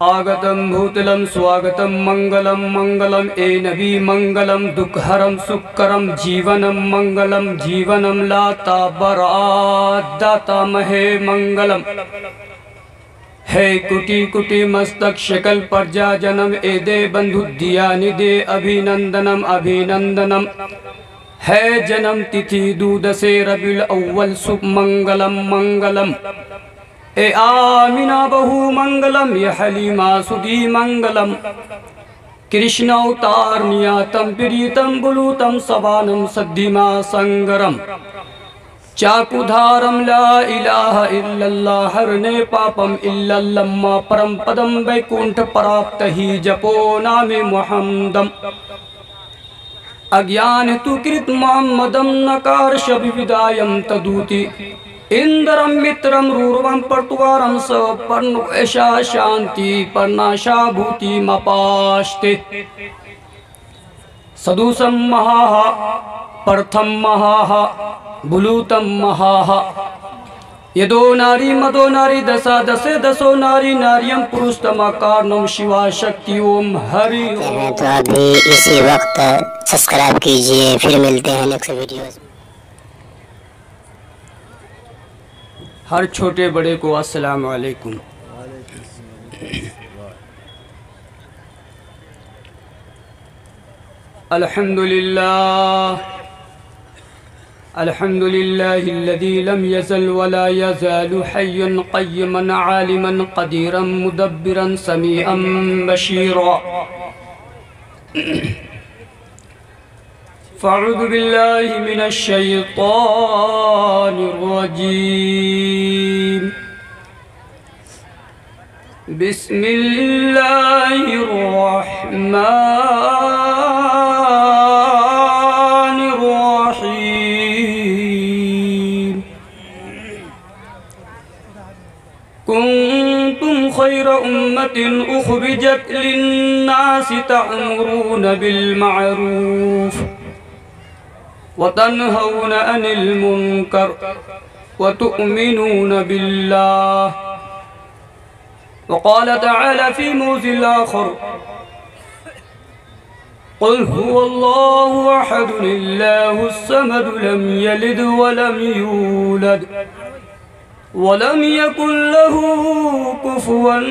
आगतं भूतलं स्वागतं मंगलम मंगलम ए नबी मंगलम दुःखहरं सुखकरं जीवनं मंगलम जीवनं लाता बरात दाता महे मंगलम है कुटी कुटी मस्तक शकल प्रजा जन्म ए दे बंधु दिया निदे अभिनंदनम अभिनंदनम है जन्म तिथि दूध से रबिल अव्वल शुभ मंगलम मंगलम ए आमिना बहु मंगलम ये हलीमा सुधी मंगलम कृष्ण अवतार नियातम प्रीतम बुलूतम सवानम सद्धिमा संगरम चाकुधारम ला इलाहा इल्लल्लाह हरने पापम इल्लल्लम्मा परम पदम वैकुंठ प्राप्त ही जपो नामे मुहम्मदम अज्ञान तु कृत मोहम्मदम नकार शबिविदायम तदूति इंद्रम मित्रम रूरवम पर्तुवारम स पर्णुषा शांति पर्णाशा भूति मपास्ते सदुसम महाः प्रथम महाः बुलूतम महाः यदो नारी मदो नारी दशा दशे दसो नारी नारियम पुरुषतमाकारनम शिवा शक्ति ओम हरि ओम। तो अभी इसी वक्त सब्सक्राइब कीजिए, फिर मिलते हैं नेक्स्ट वीडियो। हर छोटे बड़े को अस्सलाम वालेकुम। अल्हम्दुलिल्लाह अल्हम्दुलिल्लाहिल्लज़ी लम यज़ल वला यज़ालु हय्यन क़य्युमन आलिमन क़दीरन मुदब्बिरन समीअन बशीरा। फ़अऊज़ु बिल्लाहि मिनश शैतानिर रजीम। बिस्मिल्लाहिर रहमानिर रहीम। कुंतुम खैर उम्मतिन उखरिजत लिन्नासि तअमुरून बिल मअरूफ वतन्हौन अनिल मुनकर वतुअमिनून बिल्लाह। वक़ाल तआला फ़ी मौज़िल आख़र क़ुल हुवल्लाहु अहद अल्लाहुस समद लम यलिद वलम यूलद वलम यकुल लहू कुफ़ुवन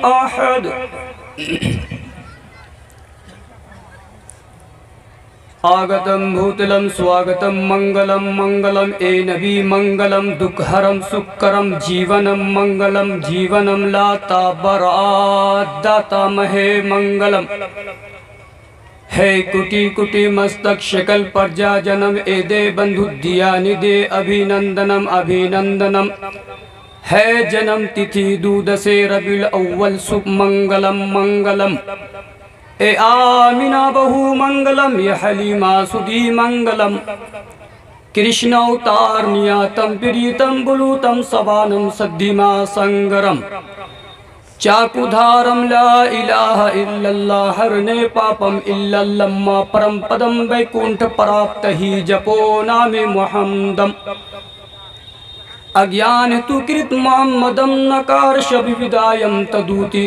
अहद। आगतं भूतलं स्वागतं मंगलम मंगलम ए नबी मंगलम दुःखहरं सुखकरं जीवनं मंगलम जीवनं लाता बरात दाता महे मंगलम है कुटी कुटी मस्तक शकल प्रजा जन्म ए दे बंधु दिया निदे अभिनंदनम अभिनंदनम है जन्म तिथि दूध से रबिल अव्वल शुभ मंगलम मंगलम ए आमिना बहु मंगलम ये हलीमा सुधी मंगलम कृष्ण अवतार नियातम प्रीतम बुलूतम सवानम सद्धिमा संगरम चाकुधारम ला इलाहा इल्लल्लाह हरने पापम इल्लल्लम्मा परम पदम वैकुंठ प्राप्त ही जपो नामे मुहम्मदम अज्ञान तु कृत मोहम्मदम नकार शबिविदायम तदूति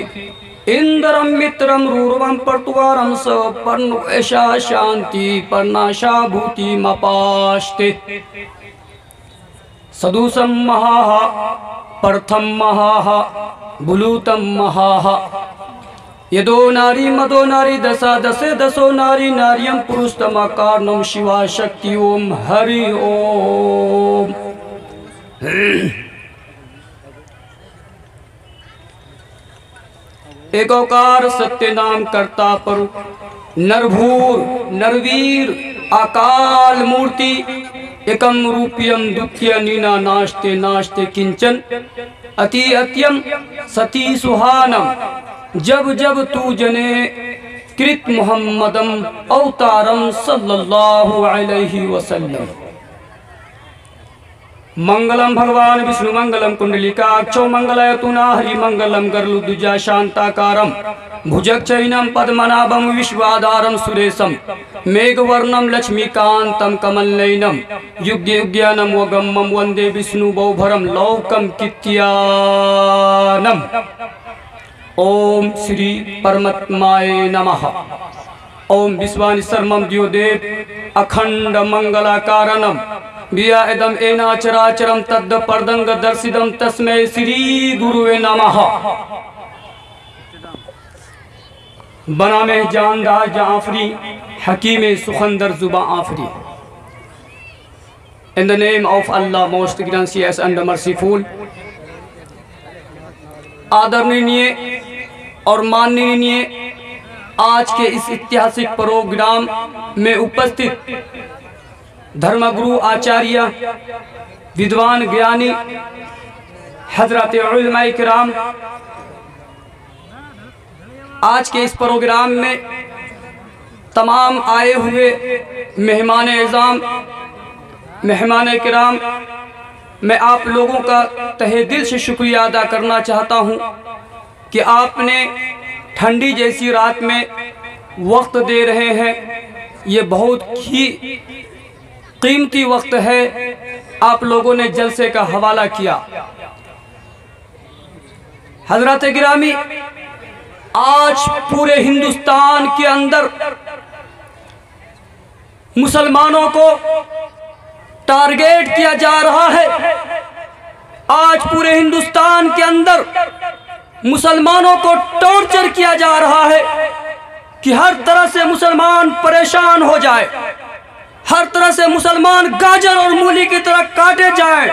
इंद्रम मित्रम रूरवम पर्तुवारम स पर्णुषा शांति पर्णाशा भूति मपास्ते सदुसम महाः प्रथम महाः बुलूतम महाः यदो नारी मदो नारी दशा दशे दसो नारी नारियम पुरुषतमाकारनम शिवा शक्ति ओम हरि ओम। एकोकार सत्य नाम करता परु नरभूर नरवीर अकाल मूर्ति एकम रूपियम दुख्य नीना नास्ते नास्ते किंचन अति अत्यम सती सुहानम जब जब तू जने कृत मुहम्मदम अवतारम सल्लल्लाहु अलैहि वसल्लम। मंगलम भगवान विष्णु मंगलम कुंडलिकाक्षो मंगलयतुना हरि मंगलम गरुड़ध्वजा शांताकारम भुजगचैनम पद्मनाभम विश्वाधारम सुरेशम मेघवर्णम लक्ष्मीकांतम कमलनयनम युग्य युग्यानम वगम्मम वंदे विष्णु बहुभरम लौकम कित्यानम। ओम श्री परमात्माय नमः। ओम विश्वानि सर्वं द्योदेव अखंड मंगलाकारणम बिया इदम एना चराचरम तद्द पर्दंग दर्शिदम तस्मै श्री गुरुवे नमः। बना में जानदार जाफरी हकीम सुखंदर जुबा आफरी। In the name of Allah, most gracious and merciful। आदरणीय और माननीय आज के इस ऐतिहासिक प्रोग्राम में उपस्थित धर्मगुरु आचार्य विद्वान ज्ञानी हजरत उलमाए किराम, आज के इस प्रोग्राम में तमाम आए हुए मेहमान एज़ाम, मेहमान किराम, मैं आप लोगों का तहे दिल से शुक्रिया अदा करना चाहता हूं कि आपने ठंडी जैसी रात में वक्त दे रहे हैं। ये बहुत ही कीमती वक्त है, आप लोगों ने जलसे का हवाला किया। हजरत गिरामी, आज पूरे हिंदुस्तान के अंदर मुसलमानों को टारगेट किया जा रहा है। आज पूरे हिंदुस्तान के अंदर मुसलमानों को टॉर्चर किया जा रहा है कि हर तरह से मुसलमान परेशान हो जाए, हर तरह से मुसलमान गाजर और मूली की तरह काटे जाएं।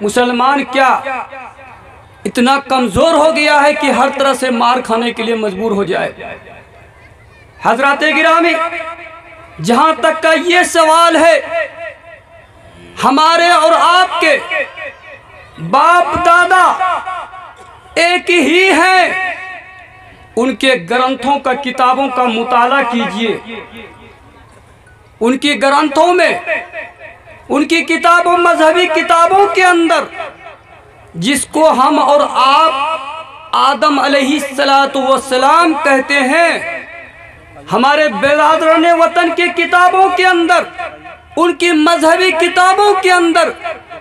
मुसलमान क्या इतना कमजोर हो गया है कि हर तरह से मार खाने के लिए मजबूर हो जाए। हजरत गिरामी, जहां तक का ये सवाल है, हमारे और आपके बाप दादा एक ही हैं। उनके ग्रंथों का, किताबों का मुताला कीजिए। उनकी ग्रंथों में, उनकी किताबों, मजहबी किताबों के अंदर, जिसको हम और आप आदम अलैहिस्सलातु वस्सलाम कहते हैं, हमारे बिरादरान वतन की किताबों के अंदर, उनकी मजहबी किताबों के अंदर,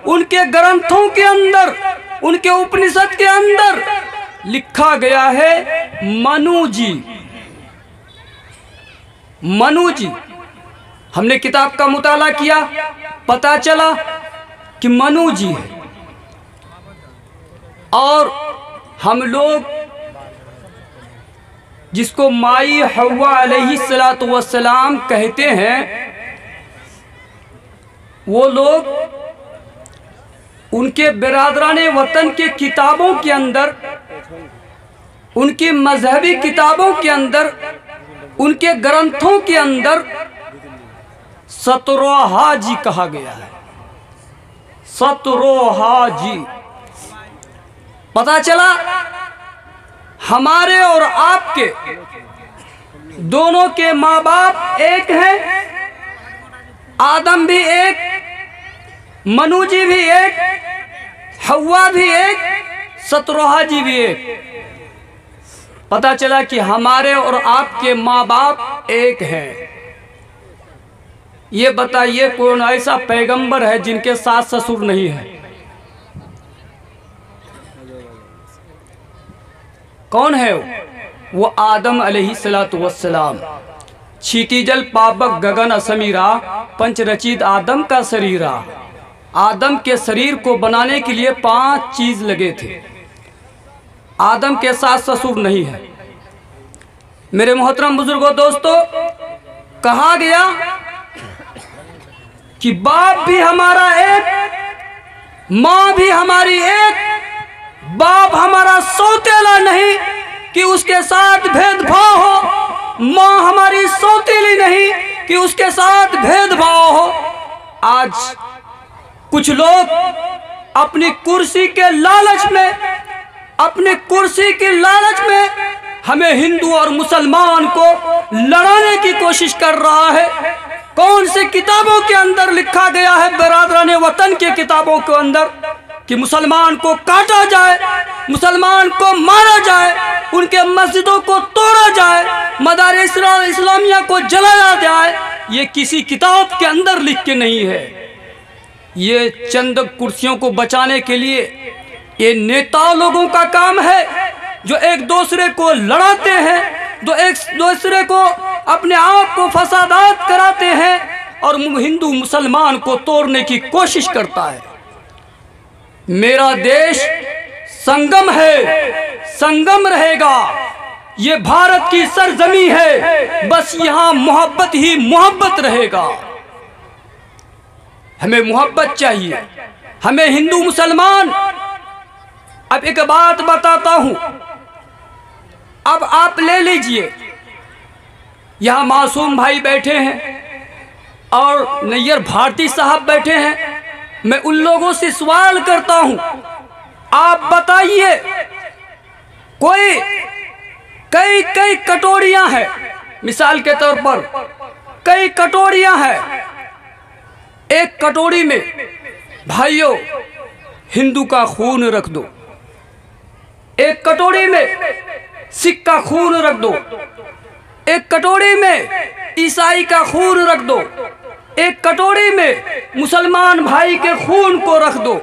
उनके ग्रंथों के अंदर, उनके उपनिषद के अंदर लिखा गया है मनु जी। मनु जी, हमने किताब का मुताला किया, पता चला कि मनु जी है। और हम लोग जिसको माई हव्वा अलैहिस्सलातु वस्सलाम कहते हैं, वो लोग उनके बिरादराने वतन के किताबों के अंदर, उनकी मजहबी किताबों के अंदर, उनके ग्रंथों के अंदर सतरोहा जी कहा गया है। सतरोहा जी। पता चला हमारे और आपके दोनों के माँ बाप एक हैं। आदम भी एक, मनु जी भी एक, हव्वा भी एक, सतरोहा जी भी एक। पता चला कि हमारे और आपके माँ बाप एक हैं। ये बताइए, कौन ऐसा पैगंबर है जिनके सास ससुर नहीं है? कौन है वो? आदम अलैहिस्सलातु वस्सलाम। क्षितिजल पावक गगन असमीरा, पंचरचित आदम का शरीरा। आदम के शरीर को बनाने के लिए 5 चीज लगे थे। आदम के सास ससुर नहीं है। मेरे मोहतरम बुजुर्गों, दोस्तों, कहा गया कि बाप भी हमारा एक, माँ भी हमारी एक। बाप हमारा सौतेला नहीं कि उसके साथ भेदभाव हो, माँ हमारी सौतेली नहीं कि उसके साथ भेदभाव हो। आज कुछ लोग अपनी कुर्सी के लालच में, अपनी कुर्सी की लालच में हमें हिंदू और मुसलमान को लड़ाने की कोशिश कर रहा है। कौन सी किताबों के अंदर लिखा गया है, बिरादराने वतन के किताबों के अंदर, कि मुसलमान को काटा जाए, मुसलमान को मारा जाए, उनके मस्जिदों को तोड़ा जाए, मदारिस इस्लामिया को जलाया जाए? ये किसी किताब के अंदर लिख के नहीं है। ये चंद कुर्सियों को बचाने के लिए ये नेता लोगों का काम है। जो एक दूसरे को लड़ाते हैं, जो एक दूसरे को अपने आप को फसादात कराते हैं और हिंदू मुसलमान को तोड़ने की कोशिश करता है। मेरा देश संगम है, संगम रहेगा। ये भारत की सरजमी है, बस यहाँ मोहब्बत ही मोहब्बत रहेगा। हमें मोहब्बत चाहिए, हमें हिंदू मुसलमान। अब एक बात बताता हूं, अब आप ले लीजिए, यहां मासूम भाई बैठे हैं और नैयर भारती साहब बैठे हैं। मैं उन लोगों से सवाल करता हूं, आप बताइए, कोई कई कई कटोरियां हैं, मिसाल के तौर पर कई कटोरियां हैं। एक कटोरी में भाइयों हिंदू का खून रख दो, एक कटोरी में सिख का खून रख दो, एक कटोरी में ईसाई का खून रख दो, एक कटोरी में मुसलमान भाई के खून को रख दो।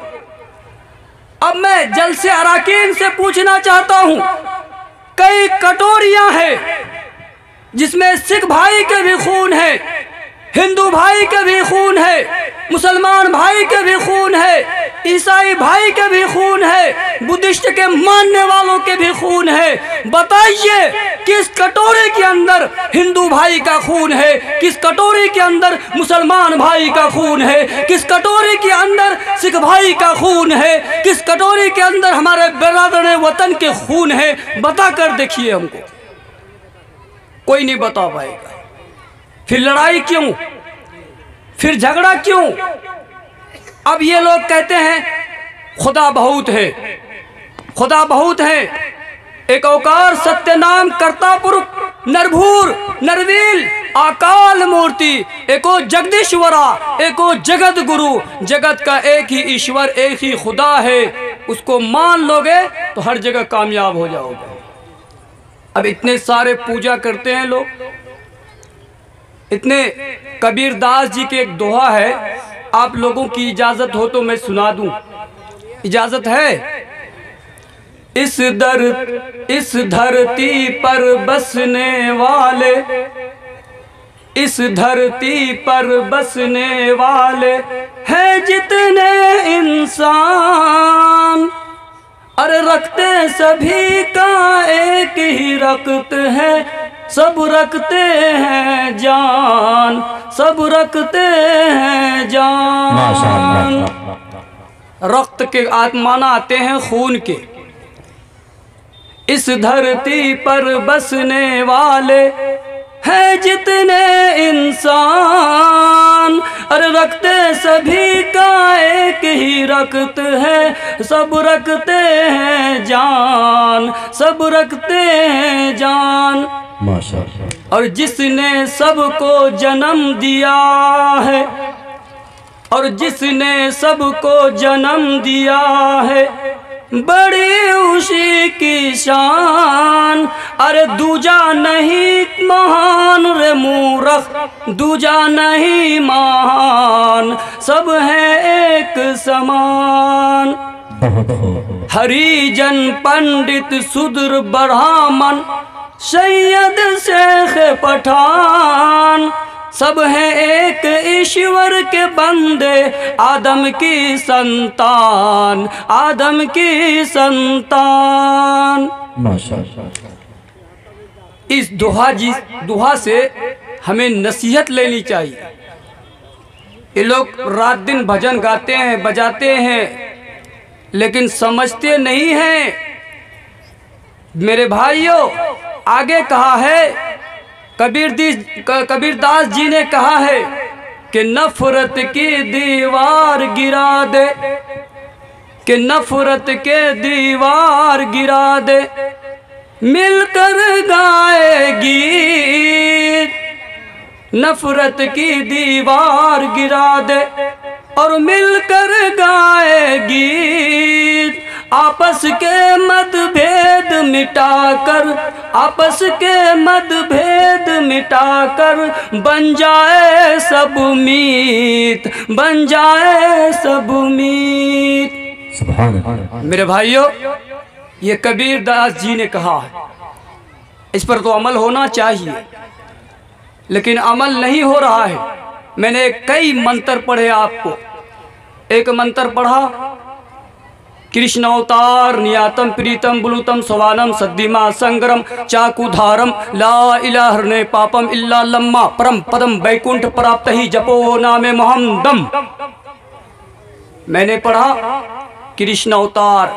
अब मैं जलसे अराकीन से पूछना चाहता हूं, कई कटोरियां हैं जिसमें सिख भाई के भी खून है, हिंदू भाई के भी खून है, मुसलमान भाई के भी खून है, ईसाई भाई के भी खून है, बुद्धिस्ट के मानने वालों के भी खून है। बताइए किस कटोरे के अंदर हिंदू भाई का खून है, किस कटोरे के अंदर मुसलमान भाई का खून है, किस कटोरे के अंदर सिख भाई का खून है, किस कटोरे के अंदर हमारे बिरादर वतन के खून है? बता कर देखिए हमको, कोई नहीं बता पाएगा। फिर लड़ाई क्यों, फिर झगड़ा क्यों? अब ये लोग कहते हैं खुदा बहुत है, खुदा बहुत है। एक औकार सत्यनाम करतापुर नरभूर नरवील अकाल मूर्ति, एको जगदीश्वरा, एको जगत गुरु। जगत का एक ही ईश्वर, एक ही खुदा है, उसको मान लोगे तो हर जगह कामयाब हो जाओगे। अब इतने सारे पूजा करते हैं लोग, इतने कबीरदास जी के एक दोहा है, आप लोगों की इजाजत हो तो मैं सुना दूं, इजाजत है? इस धरती पर बसने वाले, इस धरती पर बसने वाले हैं जितने इंसान, अरे रखते सभी का एक ही रक्त है, सब रखते हैं जान, सब रखते हैं जान। रक्त के आत्माना आते हैं खून के। इस धरती पर बसने वाले हैं जितने इंसान, अरे रखते सभी का एक ही रक्त है, सब रखते हैं जान, सब रखते हैं जान। माशाअल्लाह। और जिसने सबको जन्म दिया है, और जिसने सबको जन्म दिया है, बड़ी उसी की शान, अरे दूजा नहीं महान रे मूर्ख, दूजा नहीं महान, सब है एक समान। हरिजन पंडित शूद्र ब्राह्मण सैयद शेख पठान, सब है एक ईश्वर के बंदे, आदम की संतान, आदम की संतान। माशाअल्लाह। इस दुआ से हमें नसीहत लेनी चाहिए। ये लोग रात दिन भजन गाते हैं, बजाते हैं, लेकिन समझते नहीं हैं। मेरे भाइयों, आगे कहा है, कबीरदास जी ने कहा है कि नफरत की दीवार गिरा दे, कि नफरत के दीवार गिरा दे, मिलकर गाएगी। नफरत की दीवार गिरा दे और मिलकर गाएगी। आपस के मतभेद मिटाकर, आपस के मतभेद मिटाकर, बन जाए सब मीत, बन जाए सब मीत। सुभान अल्लाह। मेरे भाइयों, ये कबीर दास जी ने कहा है। इस पर तो अमल होना चाहिए, लेकिन अमल नहीं हो रहा है। मैंने कई मंत्र पढ़े आपको। एक मंत्र पढ़ा, कृष्ण अवतार नियातम प्रीतम बुलुतम स्वानम सद्दिमा संगरम चाकुधारम ला इलाह ने पापम इल्ला लम्मा परम पदम वैकुंठ प्राप्त ही जपो नामे मोहम्मदम। मैंने पढ़ा कृष्ण अवतार।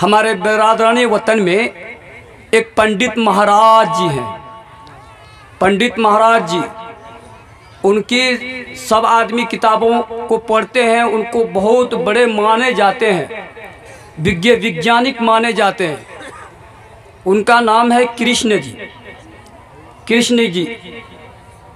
हमारे बिरादरानी वतन में एक पंडित महाराज जी हैं। पंडित महाराज जी, उनकी सब आदमी किताबों को पढ़ते हैं, उनको बहुत बड़े माने जाते हैं, वैज्ञानिक माने जाते हैं। उनका नाम है कृष्ण जी। कृष्ण जी,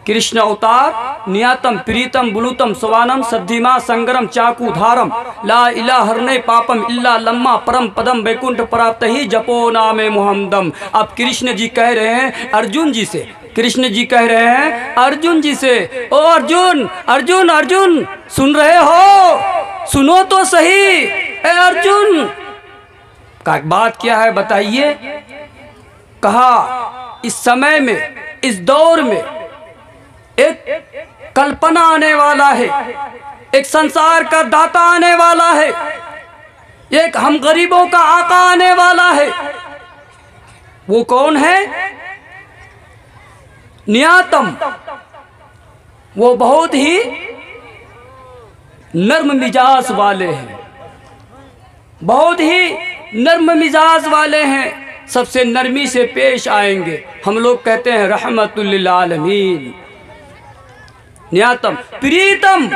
कृष्ण अवतार नियातम प्रीतम बुलुतम स्वानम सद्धिमा संगरम चाकुधारम ला इला हरने पापम इल्ला लम्मा परम पदम वैकुंठ प्राप्त ही जपो नामे मोहम्मदम। अब कृष्ण जी कह रहे हैं अर्जुन जी से, कृष्ण जी कह रहे हैं अर्जुन जी से, ओ अर्जुन अर्जुन अर्जुन, सुन रहे हो? सुनो तो सही ए अर्जुन। का बात क्या है बताइए? कहा इस समय में, इस दौर में एक कल्पना आने वाला है, एक संसार का दाता आने वाला है, एक हम गरीबों का आका आने वाला है। वो कौन है? नियातम। वो बहुत ही नर्म मिजाज वाले हैं, बहुत ही नर्म मिजाज वाले हैं, सबसे नरमी से पेश आएंगे। हम लोग कहते हैं रहमतुल लिल आलमीन। नियातम प्रीतम,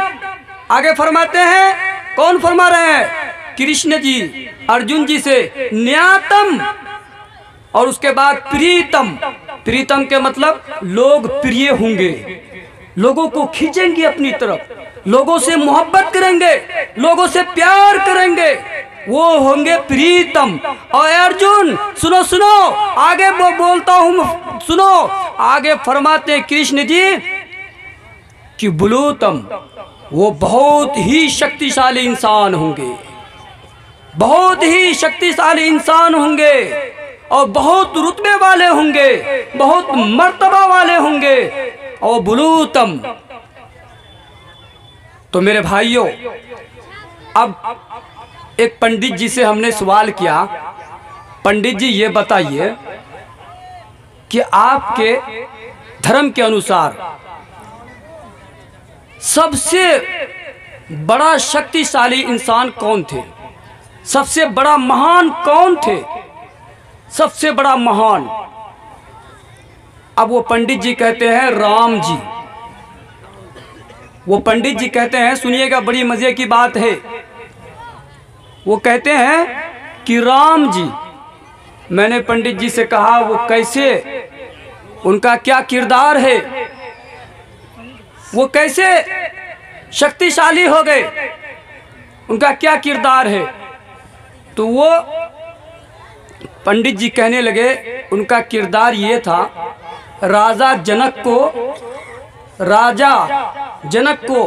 आगे फरमाते हैं, कौन फरमा रहे हैं? कृष्ण जी अर्जुन जी से नियातम, और उसके बाद प्रीतम। प्रीतम के मतलब लोग प्रिय होंगे, लोगों को खींचेंगे अपनी तरफ, लोगों से मोहब्बत करेंगे, लोगों से प्यार करेंगे, वो होंगे प्रीतम। और अर्जुन सुनो सुनो, आगे बोलता हूं, सुनो। आगे फरमाते कृष्ण जी कि बुलूतम, वो बहुत ही शक्तिशाली इंसान होंगे, बहुत ही शक्तिशाली इंसान होंगे, और बहुत रुतबे वाले होंगे, बहुत मर्तबा वाले होंगे। और बुलूतम, तो मेरे भाइयों, अब एक पंडित जी से हमने सवाल किया, पंडित जी ये बताइए कि आपके धर्म के अनुसार सबसे बड़ा शक्तिशाली इंसान कौन थे? सबसे बड़ा महान कौन थे? सबसे बड़ा महान। अब वो पंडित जी कहते हैं राम जी। वो पंडित जी कहते हैं, सुनिएगा बड़ी मजे की बात है, वो कहते हैं कि राम जी। मैंने पंडित जी से कहा वो कैसे, उनका क्या किरदार है, वो कैसे शक्तिशाली हो गए, उनका क्या किरदार है? तो वो पंडित जी कहने लगे उनका किरदार ये था, राजा जनक को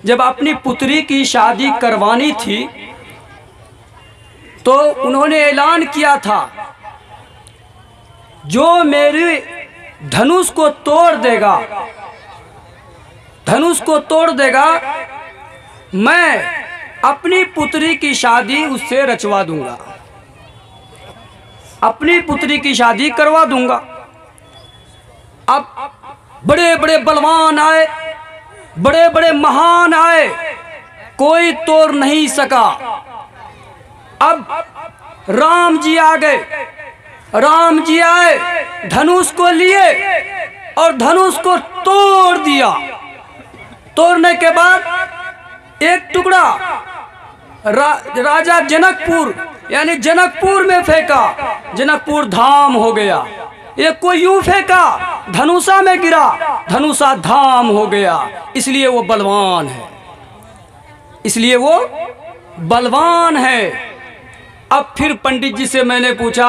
जब अपनी पुत्री की शादी करवानी थी तो उन्होंने ऐलान किया था, जो मेरे धनुष को तोड़ देगा, धनुष को तोड़ देगा, मैं अपनी पुत्री की शादी उससे रचवा दूंगा, अपनी पुत्री की शादी करवा दूंगा। अब बड़े बड़े बलवान आए, बड़े बड़े महान आए, कोई तोड़ नहीं सका। अब राम जी आ गए, राम जी आए, धनुष को लिए और धनुष को तोड़ दिया। तोड़ने के बाद एक टुकड़ा राजा जनकपुर यानी जनकपुर में फेंका, जनकपुर धाम हो गया। एक को यूं फेंका, धनुषा में गिरा, धनुषा धाम हो गया। इसलिए वो बलवान है, इसलिए वो बलवान है। अब फिर पंडित जी से मैंने पूछा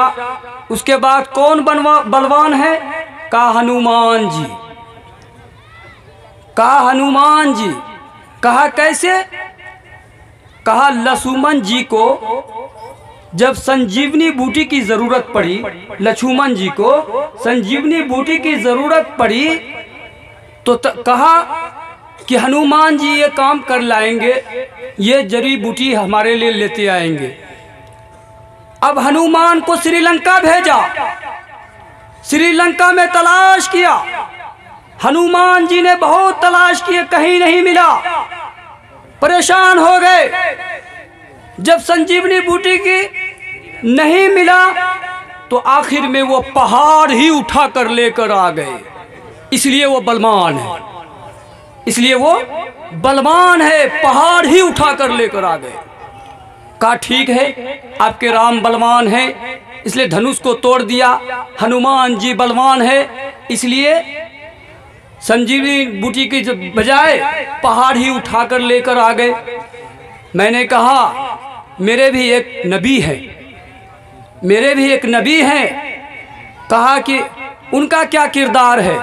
उसके बाद कौन बलवान है? कहा हनुमान जी। कहा हनुमान जी। कहा कैसे? कहा लक्ष्मण जी को जब संजीवनी बूटी की जरूरत पड़ी, लक्ष्मण जी को संजीवनी बूटी की जरूरत पड़ी, तो कहा कि हनुमान जी ये काम कर लाएंगे, ये जड़ी बूटी हमारे लिए लेते आएंगे। अब हनुमान को श्रीलंका भेजा, श्रीलंका में तलाश किया। हनुमान जी ने बहुत तलाश किए, कहीं नहीं मिला, परेशान हो गए। जब संजीवनी बूटी की नहीं मिला तो आखिर में वो पहाड़ ही उठा कर लेकर आ गए। इसलिए वो बलवान है, इसलिए वो बलवान है, पहाड़ ही उठा कर लेकर आ गए। कहा ठीक है, आपके राम बलवान है इसलिए धनुष को तोड़ दिया, हनुमान जी बलवान है इसलिए संजीवनी बूटी की बजाय पहाड़ ही उठाकर लेकर आ गए। मैंने कहा मेरे भी एक नबी है, मेरे भी एक नबी हैं। कहा कि उनका क्या किरदार है?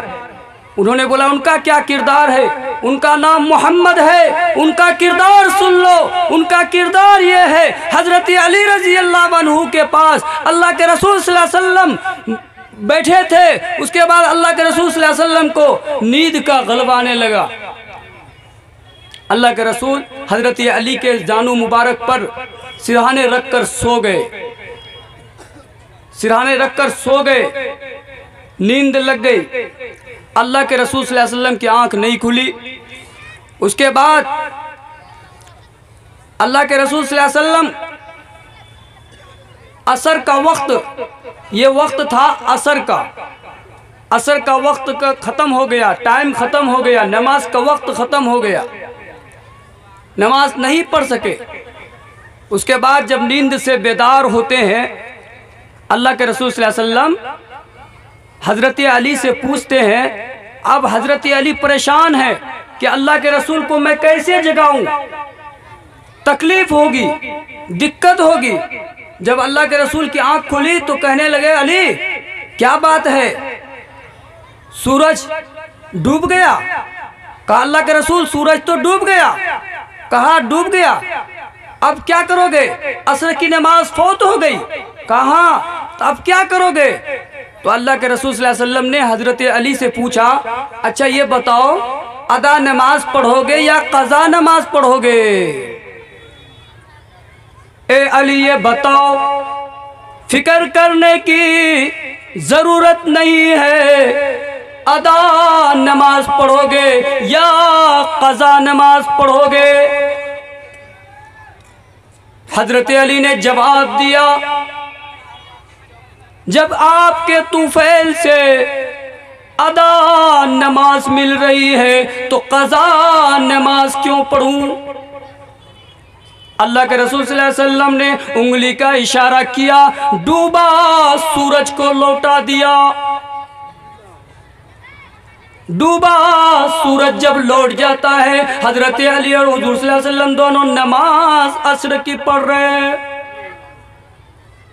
उन्होंने बोला उनका क्या किरदार है? उनका नाम मोहम्मद है, उनका किरदार सुन लो। उनका किरदार ये है, हजरत अली रजी अल्लाह अन्हु के पास अल्लाह के रसूल सल्लल्लाहु अलैहि वसल्लम बैठे थे। उसके बाद अल्लाह के रसूल सल्लल्लाहु अलैहि वसल्लम को नींद का गलबा आने लगा। अल्लाह के रसूल हजरत अली के जानू मुबारक पर सिरहाने रखकर सो गए, सिरहाने रखकर सो गए, नींद लग गई। अल्लाह के रसूल सल्लल्लाहु अलैहि वसल्लम की आंख नहीं खुली। उसके बाद अल्लाह के रसूल सल्लल्लाहु अलैहि वसल्लम असर का वक्त, ये वक्त था असर का, असर का वक्त का ख़त्म हो गया, टाइम ख़त्म हो गया, नमाज का वक्त ख़त्म हो गया, नमाज नहीं पढ़ सके। उसके बाद जब नींद से बेदार होते हैं, अल्लाह के रसूल सल्लल्लाहु अलैहि वसल्लम हज़रत अली से पूछते हैं। अब हज़रत अली परेशान है कि अल्लाह के रसूल को मैं कैसे जगाऊं, तकलीफ होगी, दिक्कत होगी। जब अल्लाह के रसूल की आंख खुली तो कहने लगे अली क्या बात है, सूरज डूब गया? कहा अल्लाह के रसूल सूरज तो डूब गया। कहा डूब गया, अब क्या करोगे? असर की नमाज फौत हो गई। कहा तो अब क्या करोगे? तो अल्लाह के रसूल सल्लल्लाहु अलैहि वसल्लम ने हजरत अली से पूछा, अच्छा ये बताओ अदा नमाज पढ़ोगे या कज़ा नमाज पढ़ोगे? ए अली ये बताओ, फिक्र करने की जरूरत नहीं है, अदा नमाज पढ़ोगे या कज़ा नमाज पढ़ोगे? हजरत अली ने जवाब दिया, जब आपके तूफैल से अदा नमाज मिल रही है तो कज़ा नमाज क्यों पढ़ूं? अल्लाह के रसूल सल्लल्लाहु अलैहि वसल्लम ने उंगली का इशारा किया, डूबा सूरज को लौटा दिया। डूबा सूरज जब लौट जाता है, हजरत अली और हुजूर सल्लल्लाहु अलैहि वसल्लम दोनों नमाज असर की पढ़ रहे हैं।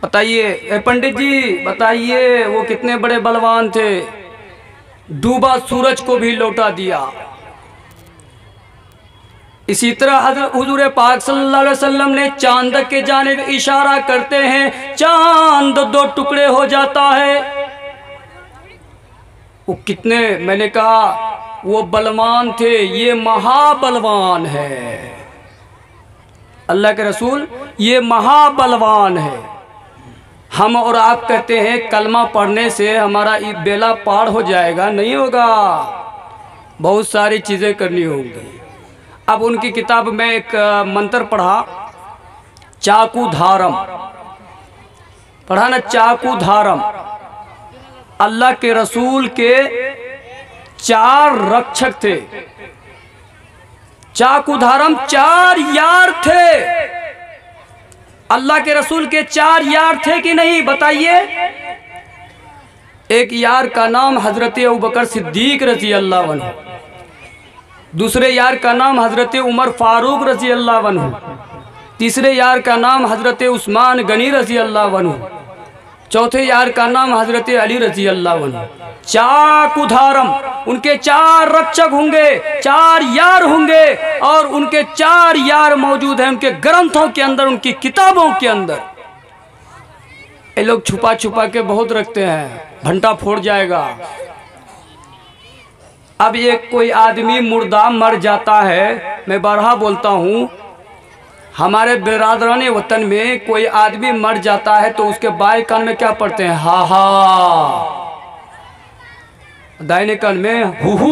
बताइए पंडित जी, बताइए वो कितने बड़े बलवान थे, डूबा सूरज को भी लौटा दिया। इसी तरह हज़रत हुज़ूर पाक सल्लल्लाहु अलैहि वसल्लम ने चांद के जानिब इशारा करते हैं, चांद दो टुकड़े हो जाता है। वो कितने, मैंने कहा वो बलवान थे, ये महाबलवान है। अल्लाह के रसूल ये महाबलवान है। हम और आप कहते हैं कलमा पढ़ने से हमारा बेला पार हो जाएगा, नहीं होगा, बहुत सारी चीज़ें करनी होंगी। अब उनकी किताब में एक मंत्र पढ़ा, चाकू धारम पढ़ा ना, चाकू धारम। अल्लाह के रसूल के 4 रक्षक थे, चाकू धारम 4 यार थे। अल्लाह के रसूल के 4 यार थे कि नहीं बताइए? एक यार का नाम हजरत अबू बकर सिद्दीक रज़ी अल्लाह अन्हु, दूसरे यार का नाम हजरत उमर फारूक रज़ी अल्लाह अन्हु, तीसरे यार का नाम हजरत उस्मान गनी रज़ी अल्लाह अन्हु, चौथे यार का नाम हजरत अली रज़ी अल्लाह अन्हु। चाकू धारम, उनके 4 रक्षक होंगे, 4 यार होंगे, और उनके 4 यार मौजूद हैं उनके ग्रंथों के अंदर, उनकी किताबों के अंदर। ये लोग छुपा छुपा के बहुत रखते हैं, भंटा फोड़ जाएगा। अब ये कोई आदमी मुर्दा मर जाता है, मैं बरहा बोलता हूँ, हमारे बिरादरान वतन में कोई आदमी मर जाता है तो उसके बाएं कान में क्या पढ़ते हैं? हा हा। दाहिने कान में हु हु।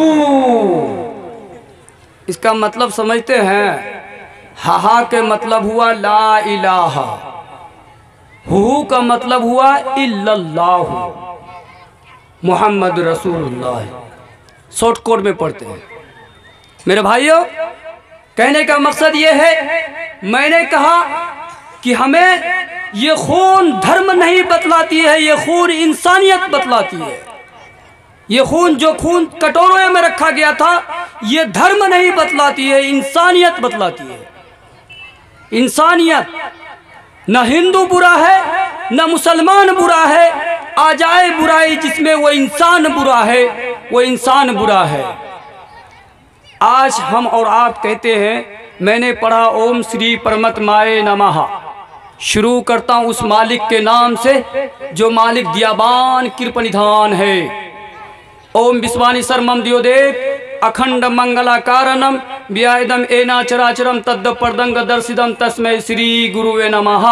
इसका मतलब समझते हैं? हा हा के मतलब हुआ ला इलाहा, हु का मतलब हुआ इल्लल्लाहु मुहम्मद रसूलुल्लाह। शॉर्ट कोड में पढ़ते हैं। मेरे भाइयों, कहने का मकसद ये है, मैंने कहा कि हमें ये खून धर्म नहीं बतलाती है, ये खून इंसानियत बतलाती है। ये खून, जो खून कटोरों में रखा गया था, ये धर्म नहीं बतलाती है, इंसानियत बतलाती है। इंसानियत, न हिंदू बुरा है न मुसलमान बुरा है, आ जाए बुराई जिसमें वो इंसान बुरा है, वो इंसान बुरा है। आज हम और आप कहते हैं, मैंने पढ़ा ओम श्री परमात्माए नमः, शुरू करता हूँ उस मालिक के नाम से जो मालिक दयावान कृपनिधान है। ओम विश्वानि सर्वम द्योदेव अखंड मंगला कारणम व्यायदम एना चराचरम तद्द पर्दंग दर्शिदम तस्मै श्री गुरुवे नमः।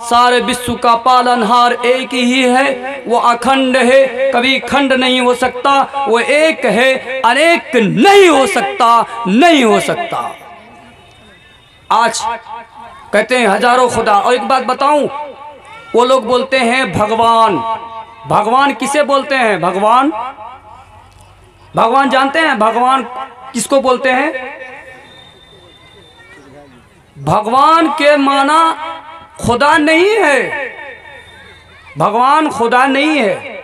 सारे विश्व का पालनहार एक ही है, वो अखंड है, कभी खंड नहीं हो सकता, वो एक है, अनेक नहीं हो सकता, नहीं हो सकता। आज कहते हैं हजारों खुदा। और एक बात बताऊं, वो लोग बोलते हैं भगवान। भगवान किसे बोलते हैं? भगवान, भगवान जानते हैं भगवान किसको बोलते हैं? भगवान के माना खुदा नहीं है, भगवान खुदा नहीं है।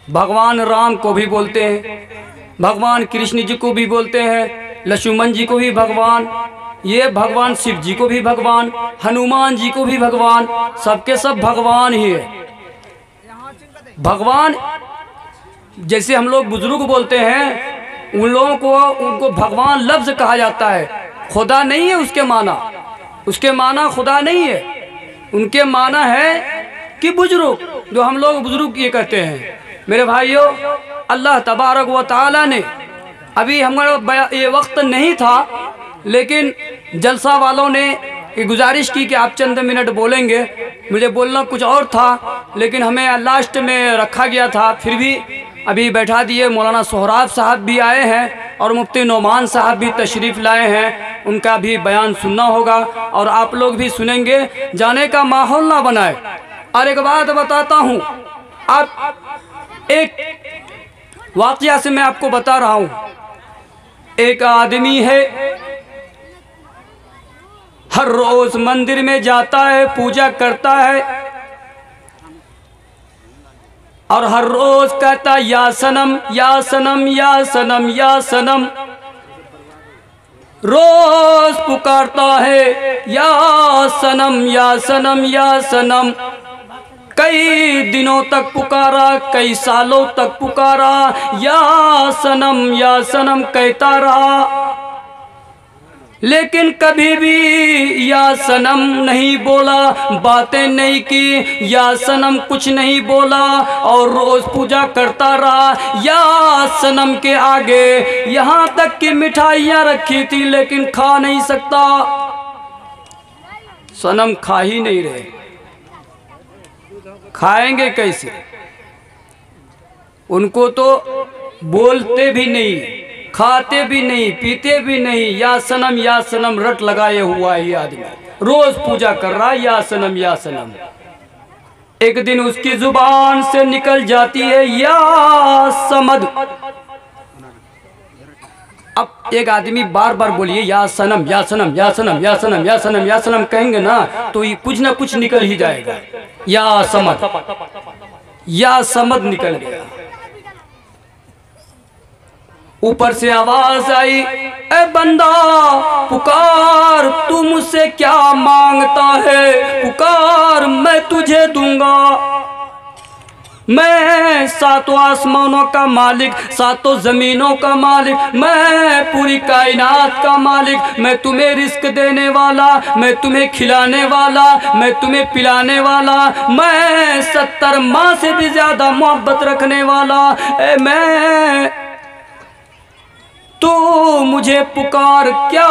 भगवान राम को भी बोलते हैं, भगवान कृष्ण जी को भी बोलते हैं, लक्ष्मण जी को भी भगवान, ये भगवान शिव जी को भी भगवान, हनुमान जी को भी भगवान, सबके सब भगवान ही है। भगवान जैसे हम लोग बुजुर्ग बोलते हैं, उन लोगों को उनको भगवान लफ्ज कहा जाता है, खुदा नहीं है उसके माना, उसके माना खुदा नहीं है, उनके माना है कि बुजुर्ग, जो हम लोग बुजुर्ग ये कहते हैं। मेरे भाइयों, अल्लाह तबारक व तआला ने, अभी हमारा ये वक्त नहीं था, लेकिन जलसा वालों ने ये गुजारिश की कि आप चंद मिनट बोलेंगे। मुझे बोलना कुछ और था, लेकिन हमें लास्ट में रखा गया था, फिर भी अभी बैठा दिए। मौलाना सोहराब साहब भी आए हैं और मुफ्ती नोमान साहब भी तशरीफ़ लाए हैं, उनका भी बयान सुनना होगा और आप लोग भी सुनेंगे, जाने का माहौल ना बनाए। और एक बात बताता हूँ, आप एक वाक़या से मैं आपको बता रहा हूँ। एक आदमी है, हर रोज मंदिर में जाता है, पूजा करता है और हर रोज कहता या सनम या सनम या सनम या सनम, रोज पुकारता है या सनम या सनम या सनम। कई दिनों तक पुकारा, कई सालों तक पुकारा, या सनम कहता रहा, लेकिन कभी भी या सनम नहीं बोला, बातें नहीं की, या सनम कुछ नहीं बोला और रोज पूजा करता रहा या सनम के आगे। यहाँ तक कि मिठाइयाँ रखी थी लेकिन खा नहीं सकता, सनम खा ही नहीं रहे, खाएंगे कैसे? उनको तो बोलते भी नहीं, खाते भी नहीं, पीते भी नहीं, या सनम रट लगाए हुआ है। ये आदमी रोज पूजा कर रहा है या सनम। एक दिन उसकी जुबान से निकल जाती है या समद। अब एक आदमी बार बार बोलिए या सनम या सनम या सनम या सनम या सनम या सनम कहेंगे ना, तो ये कुछ ना कुछ निकल ही जाएगा। या समद निकल गया। ऊपर से आवाज आई, ए बंदा पुकार, तू मुझसे क्या मांगता है? पुकार, मैं तुझे दूंगा। मैं सातों आसमानों का मालिक, सातों ज़मीनों का मालिक, मैं पूरी कायनात का मालिक, मैं तुम्हें रिस्क देने वाला, मैं तुम्हें खिलाने वाला, मैं तुम्हें पिलाने वाला, मैं 70 माह से भी ज़्यादा मोहब्बत रखने वाला। मैं तू मुझे पुकार क्या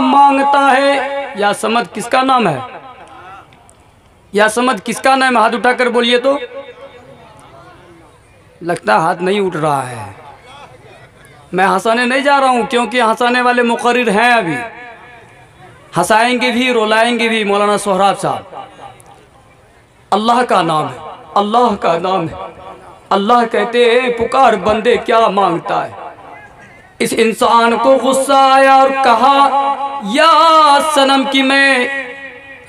मांगता है? या समद किसका नाम है? या समद किसका नाम है? हाथ उठाकर बोलिए तो। लगता हाथ नहीं उठ रहा है। मैं हंसाने नहीं जा रहा हूँ, क्योंकि हंसाने वाले मुकर्रिर हैं, अभी हंसाएंगे भी रुलाएंगे भी। मौलाना सोहराब साहब, अल्लाह का नाम है, अल्लाह का नाम है। अल्लाह कहते हैं पुकार बंदे क्या मांगता है। इस इंसान को गुस्सा आया और कहा या सनम की मैं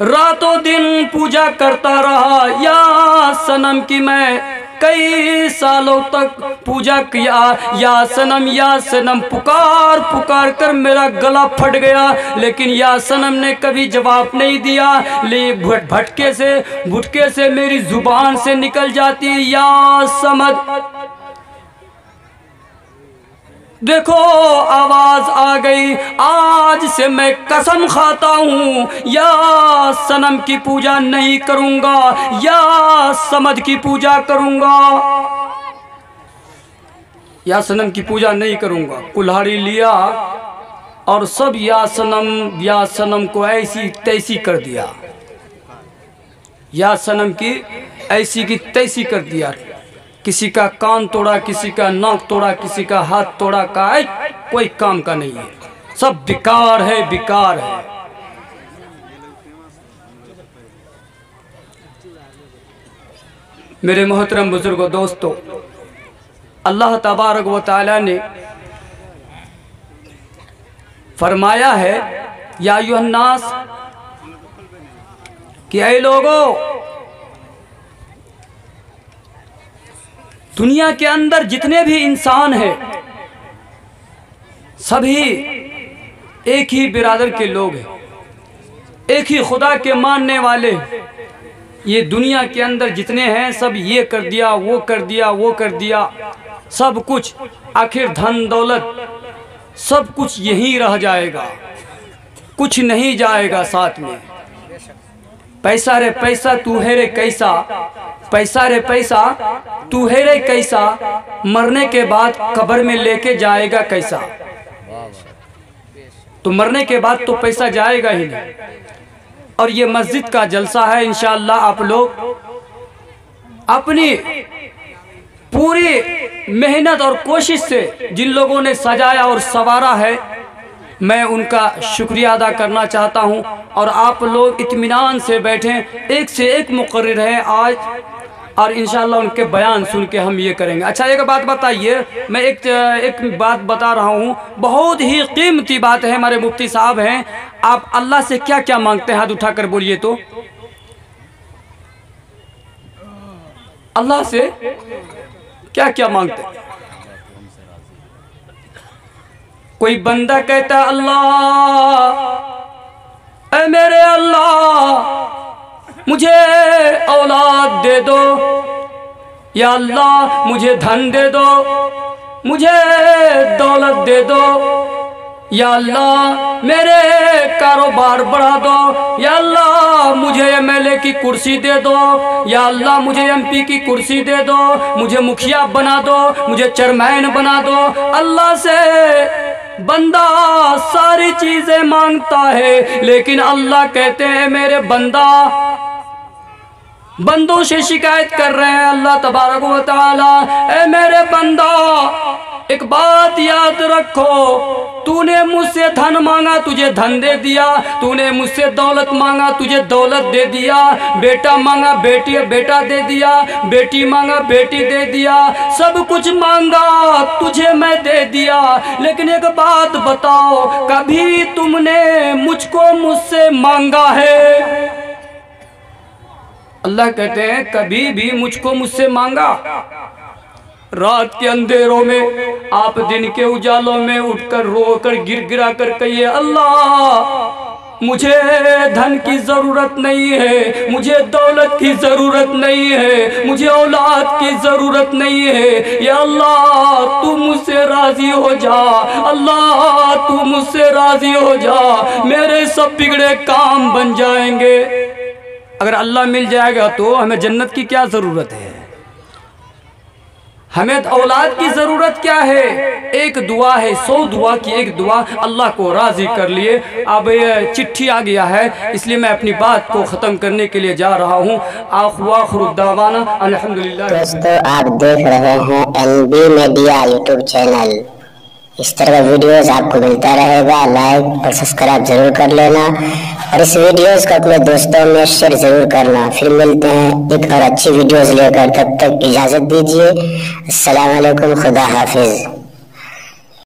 रातों दिन पूजा करता रहा, या सनम की मैं कई सालों तक पूजा किया, या सनम पुकार पुकार कर मेरा गला फट गया, लेकिन या सनम ने कभी जवाब नहीं दिया। ले भुटके से मेरी जुबान से निकल जाती या समद। देखो आवाज आ गई, आज से मैं कसम खाता हूँ या सनम की पूजा नहीं करूँगा, या समद की पूजा करूँगा, या सनम की पूजा नहीं करूँगा। कुल्हाड़ी लिया और सब या सनम को ऐसी तैसी कर दिया, या सनम की ऐसी की तैसी कर दिया। किसी का कान तोड़ा, किसी का नाक तोड़ा, किसी का हाथ तोड़ा, का कोई काम का नहीं है, सब बेकार है, बेकार है। मेरे मोहतरम बुजुर्गों, दोस्तों, अल्लाह तबारक व तआला ने फरमाया है या अय्युहन्नास कि ऐ लोगों, दुनिया के अंदर जितने भी इंसान हैं सभी एक ही बिरादर के लोग हैं, एक ही खुदा के मानने वाले। ये दुनिया के अंदर जितने हैं सब ये कर दिया, वो कर दिया, वो कर दिया, सब कुछ आखिर धन दौलत सब कुछ यहीं रह जाएगा, कुछ नहीं जाएगा साथ में। पैसा रे पैसा तू है रे कैसा, पैसा रे पैसा तू है रे कैसा, मरने के बाद कब्र में लेके जाएगा कैसा। तो मरने के बाद तो पैसा जाएगा ही नहीं। और ये मस्जिद का जलसा है, इंशाअल्लाह आप लोग अपनी पूरी मेहनत और कोशिश से जिन लोगों ने सजाया और संवारा है, मैं उनका शुक्रिया अदा करना चाहता हूं। और आप लोग इत्मीनान से बैठें, एक से एक मुकर्रिर है आज, और इंशाअल्लाह उनके बयान सुन के हम ये करेंगे। अच्छा एक बात बताइए, मैं एक बात बता रहा हूँ, बहुत ही कीमती बात है। हमारे मुफ्ती साहब हैं, आप अल्लाह से क्या क्या मांगते हैं? हाथ उठाकर बोलिए तो। अल्लाह से क्या क्या मांगते हैं? कोई बंदा कहता है अल्लाह, ऐ मेरे अल्लाह मुझे औलाद दे दो, या अल्लाह मुझे धन दे दो, मुझे दौलत दे दो, या अल्लाह मेरे कारोबार बढ़ा दो, या अल्लाह मुझे एमएलए की कुर्सी दे दो, या अल्लाह मुझे एमपी की कुर्सी दे दो, मुझे मुखिया बना दो, मुझे चेयरमैन बना दो। अल्लाह से बंदा सारी चीजें मांगता है, लेकिन अल्लाह कहते हैं मेरे बंदों से शिकायत कर रहे हैं अल्लाह तबारक व तआला, ऐ मेरे बंदा एक बात याद रखो, तूने मुझसे धन मांगा तुझे धन दे दिया, तूने मुझसे दौलत मांगा तुझे दौलत दे दिया, बेटा मांगा बेटा दे दिया, बेटी मांगा बेटी दे दिया, सब कुछ मांगा तुझे मैं दे दिया। लेकिन एक बात बताओ, कभी तुमने मुझसे मांगा है? अल्लाह कहते हैं कभी भी मुझसे मांगा? रात के अंधेरों में आप दिन के उजालों में उठकर रोकर गिर गिरा कर कहिए अल्लाह मुझे धन की ज़रूरत नहीं है, मुझे दौलत की ज़रूरत नहीं है, मुझे औलाद की ज़रूरत नहीं है। या अल्लाह तू मुझसे राज़ी हो जा, अल्लाह तू मुझसे राज़ी हो जा, मेरे सब बिगड़े काम बन जाएंगे। अगर अल्लाह मिल जाएगा तो हमें जन्नत की क्या ज़रूरत है, हमें औलाद की ज़रूरत क्या है। एक दुआ है, 100 दुआ की एक दुआ, अल्लाह को राज़ी कर लिए। अब ये चिट्ठी आ गया है, इसलिए मैं अपनी बात को ख़त्म करने के लिए जा रहा हूँ। आखिरुद्दावाना अल्हम्दुलिल्लाह। दोस्तों आप देख रहे हैं NB मीडिया यूट्यूब चैनल। इस तरह का वीडियोस आपको मिलता रहेगा। लाइक और सब्सक्राइब जरूर कर लेना और इस वीडियोस को अपने दोस्तों में शेयर जरूर करना। फिर मिलते हैं एक और अच्छी वीडियोस लेकर, तब तक इजाज़त दीजिए। अस्सलाम वालेकुम, खुदा हाफिज।